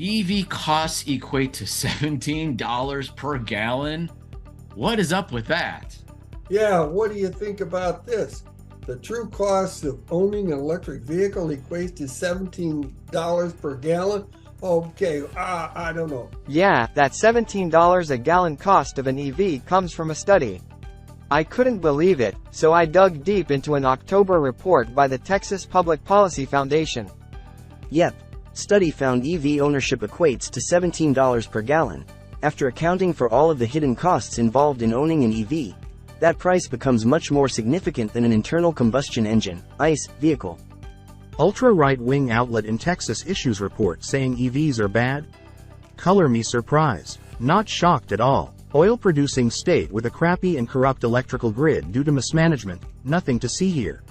EV costs equate to $17 per gallon? What is up with that? Yeah, what do you think about this? The true cost of owning an electric vehicle equates to $17 per gallon? Okay, I don't know. Yeah, that $17 a gallon cost of an EV comes from a study. I couldn't believe it, so I dug deep into an October report by the Texas Public Policy Foundation. Yep. Study found EV ownership equates to $17 per gallon. After accounting for all of the hidden costs involved in owning an EV, that price becomes much more significant than an internal combustion engine, ICE, vehicle. Ultra-right-wing outlet in Texas issues report saying EVs are bad? Color me surprised. Not shocked at all. Oil-producing state with a crappy and corrupt electrical grid due to mismanagement, nothing to see here.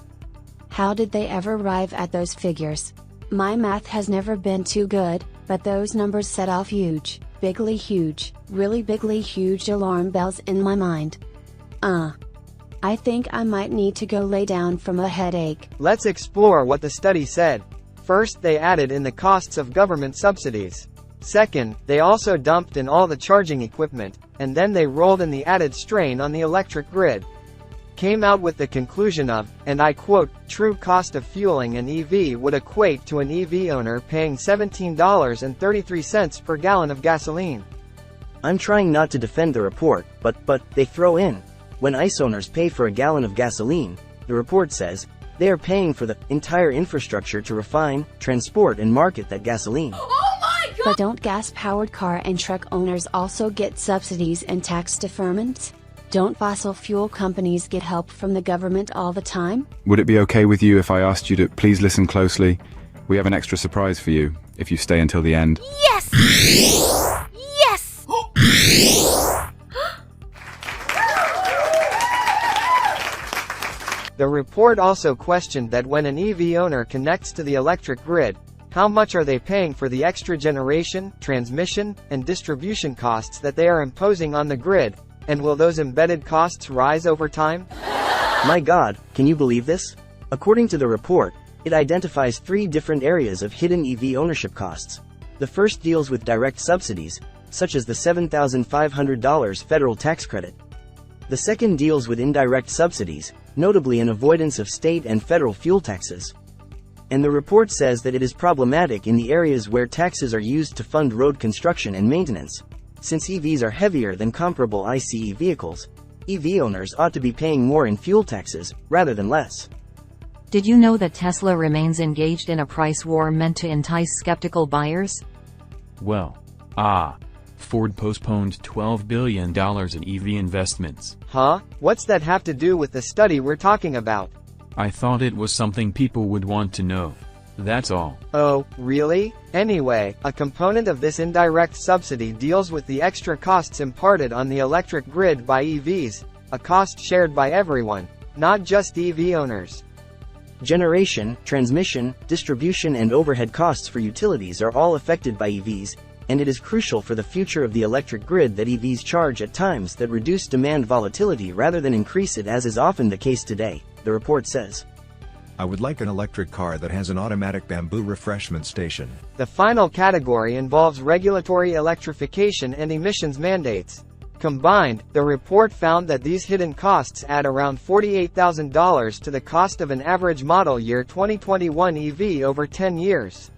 How did they ever arrive at those figures? My math has never been too good, but those numbers set off huge, really bigly huge alarm bells in my mind. I think I might need to go lay down from a headache. Let's explore what the study said. First, they added in the costs of government subsidies. Second, they also dumped in all the charging equipment, and then they rolled in the added strain on the electric grid. Came out with the conclusion of, and I quote, true cost of fueling an EV would equate to an EV owner paying $17.33 per gallon of gasoline. I'm trying not to defend the report, but they throw in, when ICE owners pay for a gallon of gasoline, the report says, they are paying for the entire infrastructure to refine, transport and market that gasoline. Oh my God! But don't gas-powered car and truck owners also get subsidies and tax deferments? Don't fossil fuel companies get help from the government all the time? Would it be okay with you if I asked you to please listen closely? We have an extra surprise for you, if you stay until the end. Yes! Yes! The report also questioned that when an EV owner connects to the electric grid, how much are they paying for the extra generation, transmission, and distribution costs that they are imposing on the grid, and will those embedded costs rise over time? My God, can you believe this? According to the report, it identifies 3 different areas of hidden EV ownership costs. The first deals with direct subsidies, such as the $7,500 federal tax credit. The second deals with indirect subsidies, notably an avoidance of state and federal fuel taxes. And the report says that it is problematic in the areas where taxes are used to fund road construction and maintenance. Since EVs are heavier than comparable ICE vehicles, EV owners ought to be paying more in fuel taxes, rather than less. Did you know that Tesla remains engaged in a price war meant to entice skeptical buyers? Well, Ford postponed $12 billion in EV investments. Huh? What's that have to do with the study we're talking about? I thought it was something people would want to know. That's all. Oh, really? Anyway, a component of this indirect subsidy deals with the extra costs imparted on the electric grid by EVs, a cost shared by everyone, not just EV owners. Generation, transmission, distribution and overhead costs for utilities are all affected by EVs, and it is crucial for the future of the electric grid that EVs charge at times that reduce demand volatility rather than increase it, as is often the case today, the report says. I would like an electric car that has an automatic bamboo refreshment station. The final category involves regulatory electrification and emissions mandates. Combined, the report found that these hidden costs add around $48,000 to the cost of an average model year 2021 EV over 10 years.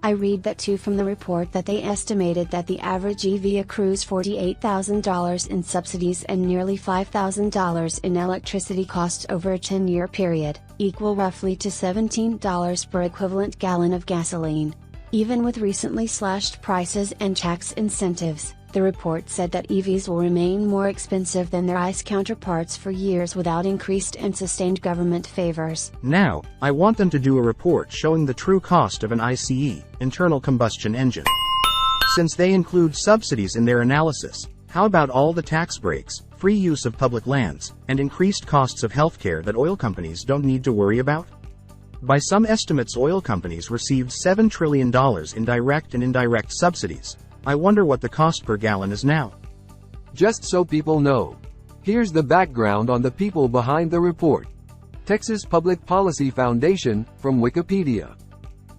I read that too from the report that they estimated that the average EV accrues $48,000 in subsidies and nearly $5,000 in electricity costs over a 10-year period, equal roughly to $17 per equivalent gallon of gasoline. Even with recently slashed prices and tax incentives, the report said that EVs will remain more expensive than their ICE counterparts for years without increased and sustained government favors. Now, I want them to do a report showing the true cost of an ICE, internal combustion engine. Since they include subsidies in their analysis, how about all the tax breaks, free use of public lands, and increased costs of healthcare that oil companies don't need to worry about? By some estimates, oil companies received $7 trillion in direct and indirect subsidies. I wonder what the cost per gallon is now. Just so people know, here's the background on the people behind the report. Texas Public Policy Foundation, from Wikipedia.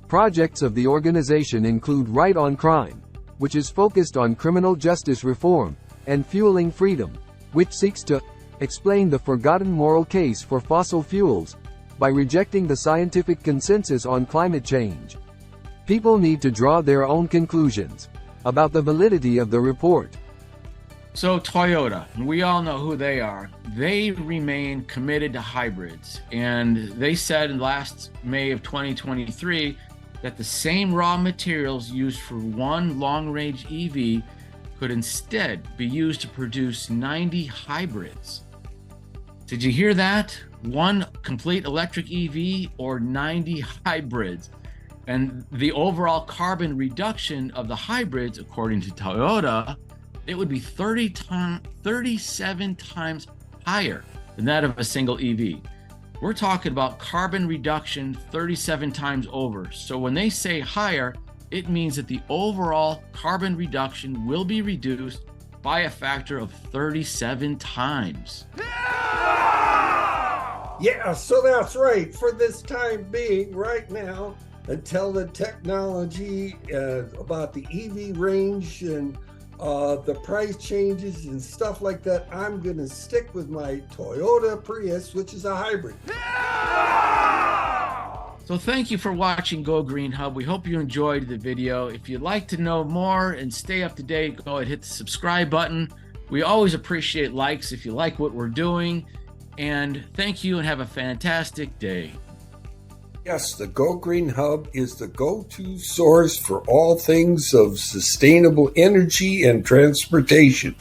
Projects of the organization include Right on Crime, which is focused on criminal justice reform, and Fueling Freedom, which seeks to explain the forgotten moral case for fossil fuels by rejecting the scientific consensus on climate change. People need to draw their own conclusions about the validity of the report. So Toyota, we all know who they are. They remain committed to hybrids, and they said in last May of 2023 that the same raw materials used for one long-range EV could instead be used to produce 90 hybrids. Did you hear that? One complete electric EV or 90 hybrids. And the overall carbon reduction of the hybrids, according to Toyota, it would be 37 times higher than that of a single EV. We're talking about carbon reduction 37 times over. So when they say higher, it means that the overall carbon reduction will be reduced by a factor of 37 times. Yeah, so that's right. For this time being, right now, until the technology about the EV range and the price changes and stuff like that, I'm going to stick with my Toyota Prius, which is a hybrid. So thank you for watching Go Green Hub. We hope you enjoyed the video. If you'd like to know more and stay up to date, go ahead, hit the subscribe button. We always appreciate likes if you like what we're doing. And thank you and have a fantastic day. Yes, the Go Green Hub is the go-to source for all things of sustainable energy and transportation.